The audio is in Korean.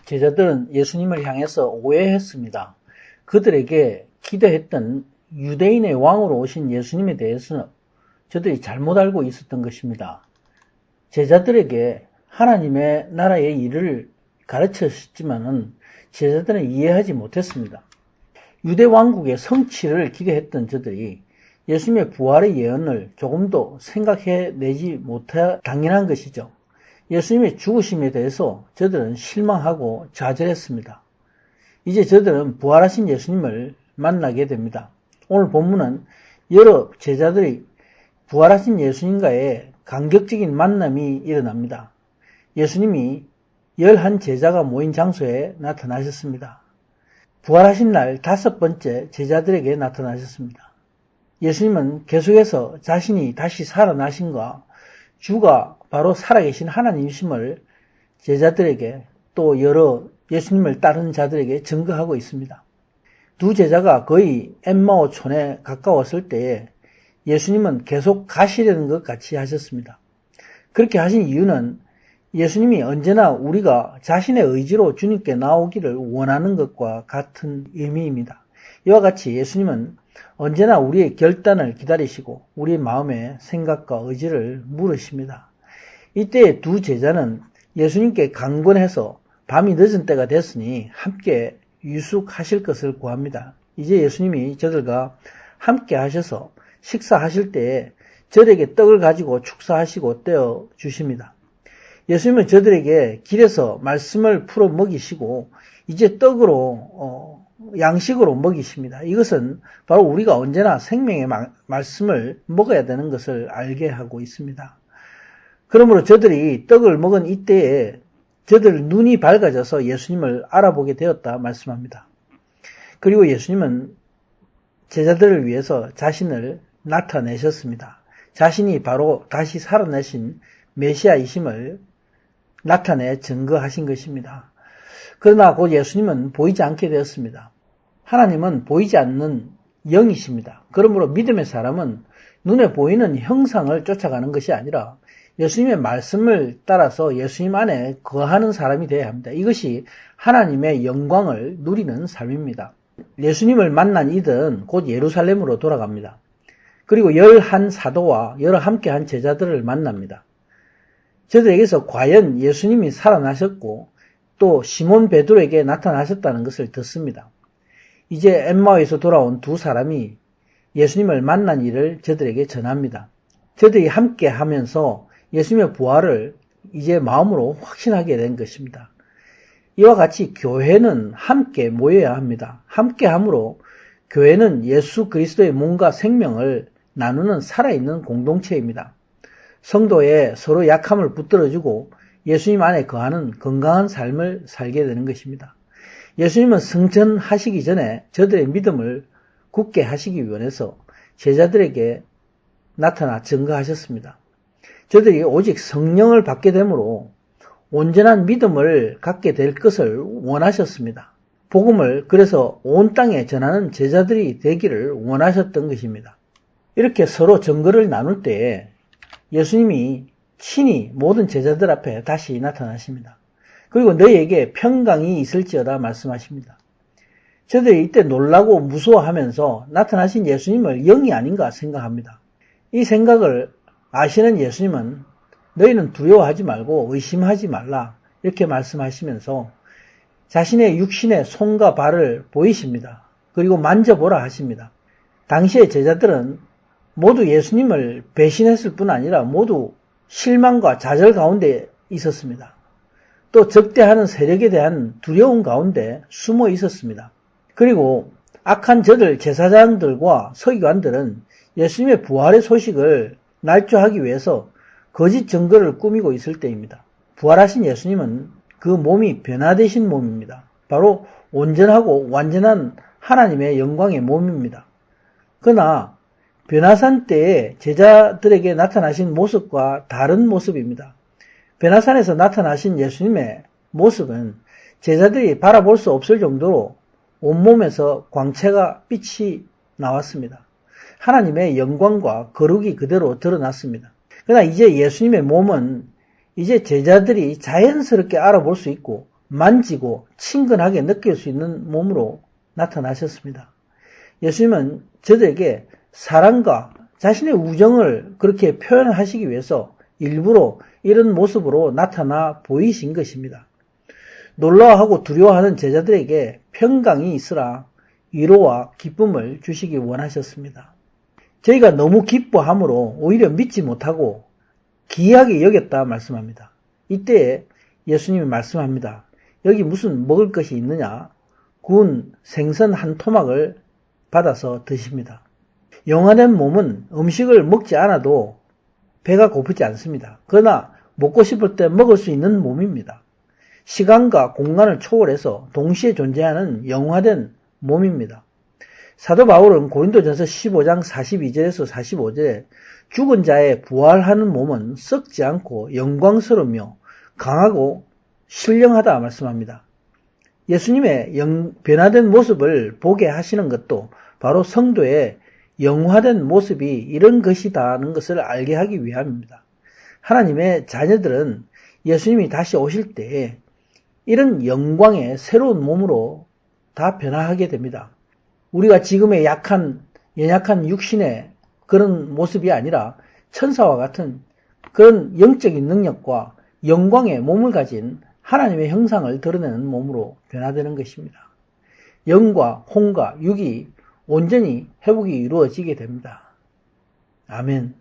제자들은 예수님을 향해서 오해했습니다. 그들에게 기대했던 유대인의 왕으로 오신 예수님에 대해서 저들이 잘못 알고 있었던 것입니다. 제자들에게 하나님의 나라의 일을 가르쳤지만은 제자들은 이해하지 못했습니다. 유대 왕국의 성취를 기대했던 저들이 예수님의 부활의 예언을 조금도 생각해내지 못해 당연한 것이죠. 예수님의 죽으심에 대해서 저들은 실망하고 좌절했습니다. 이제 저들은 부활하신 예수님을 만나게 됩니다. 오늘 본문은 여러 제자들이 부활하신 예수님과의 감격적인 만남이 일어납니다. 예수님이 11제자가 모인 장소에 나타나셨습니다. 부활하신 날 5번째 제자들에게 나타나셨습니다. 예수님은 계속해서 자신이 다시 살아나신과 주가 바로 살아계신 하나님이심을 제자들에게 또 여러 예수님을 따르는 자들에게 증거하고 있습니다. 두 제자가 거의 엠마오촌에 가까웠을 때에 예수님은 계속 가시려는 것 같이 하셨습니다. 그렇게 하신 이유는 예수님이 언제나 우리가 자신의 의지로 주님께 나오기를 원하는 것과 같은 의미입니다. 이와 같이 예수님은 언제나 우리의 결단을 기다리시고 우리의 마음의 생각과 의지를 물으십니다. 이때 두 제자는 예수님께 강권해서 밤이 늦은 때가 됐으니 함께 유숙하실 것을 구합니다. 이제 예수님이 저들과 함께 하셔서 식사하실 때에 저들에게 떡을 가지고 축사하시고 떼어 주십니다. 예수님은 저들에게 길에서 말씀을 풀어 먹이시고 이제 떡으로 양식으로 먹이십니다. 이것은 바로 우리가 언제나 생명의 말씀을 먹어야 되는 것을 알게 하고 있습니다. 그러므로 저들이 떡을 먹은 이때에 저들 눈이 밝아져서 예수님을 알아보게 되었다 말씀합니다. 그리고 예수님은 제자들을 위해서 자신을 나타내셨습니다. 자신이 바로 다시 살아내신 메시아이심을 나타내 증거하신 것입니다. 그러나 곧 예수님은 보이지 않게 되었습니다. 하나님은 보이지 않는 영이십니다. 그러므로 믿음의 사람은 눈에 보이는 형상을 쫓아가는 것이 아니라 예수님의 말씀을 따라서 예수님 안에 거하는 사람이 되어야 합니다. 이것이 하나님의 영광을 누리는 삶입니다. 예수님을 만난 이들은 곧 예루살렘으로 돌아갑니다. 그리고 11사도와 여러 함께한 제자들을 만납니다. 저들에게서 과연 예수님이 살아나셨고 또 시몬 베드로에게 나타나셨다는 것을 듣습니다. 이제 엠마오에서 돌아온 두 사람이 예수님을 만난 일을 저들에게 전합니다. 저들이 함께 하면서 예수님의 부활을 이제 마음으로 확신하게 된 것입니다. 이와 같이 교회는 함께 모여야 합니다. 함께 함으로 교회는 예수 그리스도의 몸과 생명을 나누는 살아있는 공동체입니다. 성도의 서로 약함을 붙들어주고 예수님 안에 거하는 건강한 삶을 살게 되는 것입니다. 예수님은 승천하시기 전에 저들의 믿음을 굳게 하시기 원해서 제자들에게 나타나 증거하셨습니다. 저들이 오직 성령을 받게 되므로 온전한 믿음을 갖게 될 것을 원하셨습니다. 복음을 그래서 온 땅에 전하는 제자들이 되기를 원하셨던 것입니다. 이렇게 서로 증거를 나눌 때에 예수님이 친히 모든 제자들 앞에 다시 나타나십니다. 그리고 너희에게 평강이 있을지어다 말씀하십니다. 저들이 이때 놀라고 무서워하면서 나타나신 예수님을 영이 아닌가 생각합니다. 이 생각을 아시는 예수님은 너희는 두려워하지 말고 의심하지 말라 이렇게 말씀하시면서 자신의 육신의 손과 발을 보이십니다. 그리고 만져보라 하십니다. 당시의 제자들은 모두 예수님을 배신했을 뿐 아니라 모두 실망과 좌절 가운데 있었습니다. 또 적대하는 세력에 대한 두려움 가운데 숨어 있었습니다. 그리고 악한 저들 제사장들과 서기관들은 예수님의 부활의 소식을 날조하기 위해서 거짓 증거를 꾸미고 있을 때입니다. 부활하신 예수님은 그 몸이 변화되신 몸입니다. 바로 온전하고 완전한 하나님의 영광의 몸입니다. 그러나 변화산 때에 제자들에게 나타나신 모습과 다른 모습입니다. 변화산에서 나타나신 예수님의 모습은 제자들이 바라볼 수 없을 정도로 온몸에서 광채가 빛이 나왔습니다. 하나님의 영광과 거룩이 그대로 드러났습니다. 그러나 이제 예수님의 몸은 이제 제자들이 자연스럽게 알아볼 수 있고 만지고 친근하게 느낄 수 있는 몸으로 나타나셨습니다. 예수님은 저들에게 사랑과 자신의 우정을 그렇게 표현하시기 위해서 일부러 이런 모습으로 나타나 보이신 것입니다. 놀라워하고 두려워하는 제자들에게 평강이 있으라 위로와 기쁨을 주시기 원하셨습니다. 저희가 너무 기뻐함으로 오히려 믿지 못하고 기이하게 여겼다 말씀합니다. 이때에 예수님이 말씀합니다. 여기 무슨 먹을 것이 있느냐? 구운 생선 한 토막을 받아서 드십니다. 영화된 몸은 음식을 먹지 않아도 배가 고프지 않습니다. 그러나 먹고 싶을 때 먹을 수 있는 몸입니다. 시간과 공간을 초월해서 동시에 존재하는 영화된 몸입니다. 사도 바울은 고린도전서 15장 42절에서 45절에 죽은 자의 부활하는 몸은 썩지 않고 영광스러우며 강하고 신령하다 말씀합니다. 예수님의 변화된 모습을 보게 하시는 것도 바로 성도의 영화된 모습이 이런 것이다는 것을 알게 하기 위함입니다. 하나님의 자녀들은 예수님이 다시 오실 때에 이런 영광의 새로운 몸으로 다 변화하게 됩니다. 우리가 지금의 연약한 육신의 그런 모습이 아니라 천사와 같은 그런 영적인 능력과 영광의 몸을 가진 하나님의 형상을 드러내는 몸으로 변화되는 것입니다. 영과 혼과 육이 온전히 회복이 이루어지게 됩니다. 아멘.